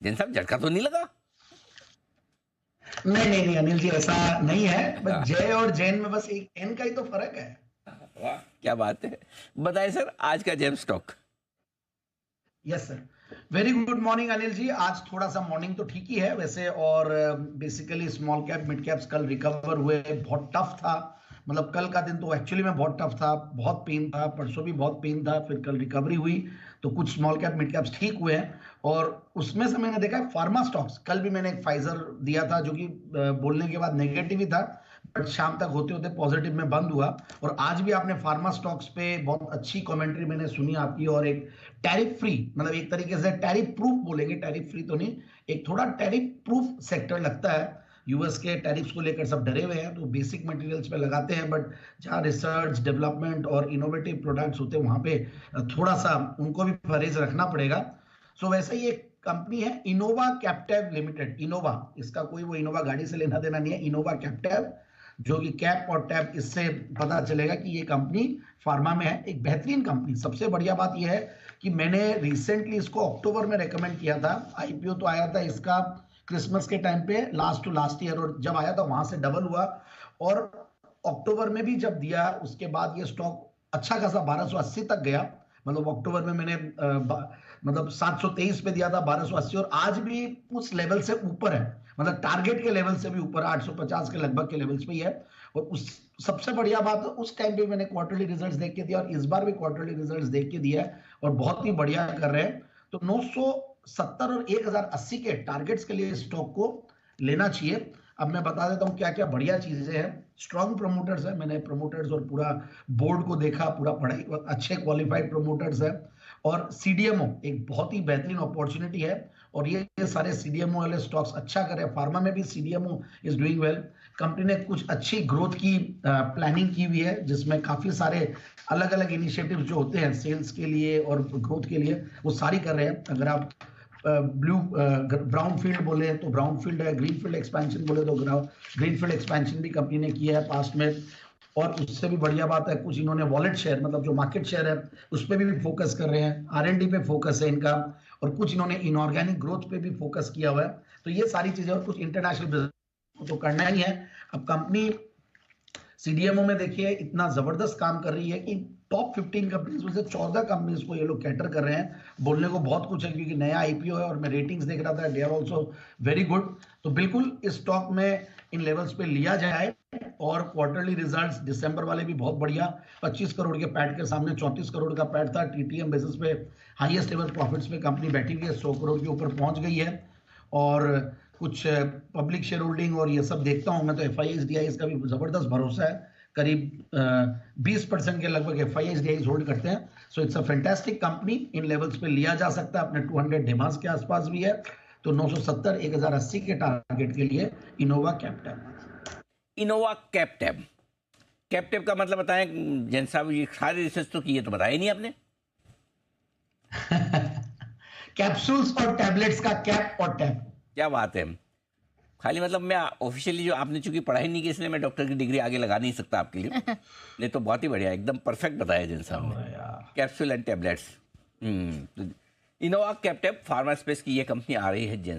जैन साहब झटका तो नहीं लगा? नहीं नहीं नहीं अनिल जी, ऐसा नहीं है। बस हाँ, जय और जैन में बस एक एन का ही तो फर्क है। वाह क्या बात है। बताइए सर आज का gem stock. Yes sir. Very good morning Anil ji. आज थोड़ा सा मॉर्निंग तो ठीक ही है वैसे, और basically small cap mid caps कल रिकवर हुए। बहुत टफ था, मतलब कल का दिन तो एक्चुअली में बहुत टफ था, बहुत पेन था, परसों भी बहुत पेन था, फिर कल रिकवरी हुई। तो कुछ स्मॉल कैप मिड कैप्स ठीक हुए हैं। और उसमें से मैंने देखा फार्मा स्टॉक्स, कल भी मैंने एक फाइजर दिया था जो कि बोलने के बाद नेगेटिव ही था, बट शाम तक होते होते पॉजिटिव में बंद हुआ। और आज भी आपने फार्मा स्टॉक्स पे बहुत अच्छी कमेंट्री मैंने सुनी आपकी, और एक टैरिफ फ्री, मतलब एक तरीके से टैरिफ प्रूफ बोलेंगे, टैरिफ फ्री तो नहीं, एक थोड़ा टैरिफ प्रूफ सेक्टर लगता है। यूएस के टैरिफ्स को लेकर सब डरे हुए हैं, तो बेसिक मटेरियल्स पे लगाते हैं, बट जहां रिसर्च डेवलपमेंट और इनोवेटिव प्रोडक्ट्स होते हैं वहां पे थोड़ा सा उनको भी परहेज रखना पड़ेगा। सो वैसे ही एक कंपनी है इनोवा कैप्टिव लिमिटेड। इनोवा, इसका कोई वो इनोवा गाड़ी से लेना देना नहीं है, इनोवा कैप्टिव, जो कि कैप और टैप, इससे पता चलेगा कि ये कंपनी फार्मा में है। एक बेहतरीन कंपनी। सबसे बढ़िया बात यह है कि मैंने रिसेंटली इसको अक्टूबर में रेकमेंड किया था। आईपीओ तो आया था इसका क्रिसमस के टाइम पे, लास्ट टू लास्ट ईयर, और जब आया था वहां से डबल हुआ। और अक्टूबर में भी जब दिया उसके बाद ये स्टॉक अच्छा खासा 1280 तक गया। मतलब अक्टूबर में मैंने मतलब 723 पे दिया था, 1280, और आज भी उस लेवल से ऊपर है, मतलब टारगेट के लेवल से भी ऊपर, 850 के लगभग के लेवल्स पे ही है। और उस सबसे बढ़िया बात, उस टाइम पे मैंने क्वार्टरली रिजल्ट्स देख के दिया और इस बार भी क्वार्टरली रिजल्ट्स देख के दिया है, और बहुत ही बढ़िया कर रहे हैं। तो 970 और 1080 के टारगेट्स के लिए स्टॉक को लेना चाहिए। अब मैं बता देता हूं क्या क्या बढ़िया चीजें हैं। स्ट्रॉन्ग प्रमोटर्स है, मैंने प्रमोटर्स और पूरा बोर्ड को देखा, पूरा पढ़ाई, अच्छे क्वालिफाइड प्रमोटर्स है। और सीडीएमओ एक बहुत ही बेहतरीन अपॉर्चुनिटी है, और ये सारे सीडीएमओ वाले स्टॉक्स अच्छा कर रहे हैं। फार्मा में भी CDMO is doing well. Company ने कुछ अच्छी ग्रोथ की प्लानिंग की हुई है, जिसमें काफी सारे अलग अलग इनिशिएटिव्स जो होते हैं सेल्स के लिए और ग्रोथ के लिए, वो सारी कर रहे हैं। अगर आप ब्लू ब्राउन फील्ड बोले तो ब्राउन फील्ड है, ग्रीन फील्ड एक्सपेंशन बोले तो ग्रीन फील्ड एक्सपेंशन भी कंपनी ने किया है पास्ट में। और उससे भी बढ़िया बात है, कुछ इन्होंने वॉलेट शेयर, मतलब जो मार्केट शेयर है उस पर भी फोकस कर रहे हैं, आरएनडी पे फोकस है इनका, और कुछ इन्होंने इनऑर्गेनिक ग्रोथ पे भी फोकस किया हुआ है। तो ये सारी चीजें, और कुछ इंटरनेशनल बिजनेस तो करना ही है। अब कंपनी सीडीएमओ में देखिए इतना जबरदस्त काम कर रही है कि टॉप 15 कंपनीज में से 14 कंपनीज को ये लोग कैटर कर रहे हैं। बोलने को बहुत कुछ है क्योंकि नया आईपीओ है, और मैं रेटिंग्स देख रहा था, they are also very good. तो बिल्कुल इस स्टॉक में इन लेवल्स पे लिया जाए। और क्वार्टरली रिजल्ट्स दिसंबर वाले भी बहुत बढ़िया, 25 करोड़ के पैट के सामने 34 करोड़ का पैट था। टीटीएम बेसिस पे हाईएस्ट लेवल प्रॉफिट्स पे कंपनी बैठी हुई है, 100 करोड़ के ऊपर पहुंच गई है। और कुछ पब्लिक शेयर होल्डिंग और ये सब देखता हूं मैं, तो एफआईएस का भी जबरदस्त भरोसा है। करीब 20% के लगभग एफआईएस होल्ड करते हैं। So it's a fantastic company. In levels पे लिया जा सकता है, अपने 200 डिमांड्स के आसपास भी है। तो 970 1080 के टारगेट के लिए इनोवा कैप्टिव। इनोवा कैप्टेब, कैप्टेब का मतलब बताएं जैन साहब, ये सारी रिसर्च तो की है तो बताया ही नहीं आपने। कैप्सूल्स और टैबलेट्स का कैप और टैब। क्या बात है। खाली मतलब मैं ऑफिशियली, जो आपने चूंकि पढ़ाई नहीं की इसलिए मैं डॉक्टर की डिग्री आगे लगा नहीं सकता आपके लिए। नहीं तो बहुत ही बढ़िया, एकदम परफेक्ट बताया जैन साहब ने। Capsule and tablets. Innova Captab pharma space की ये कंपनी आ रही है जैन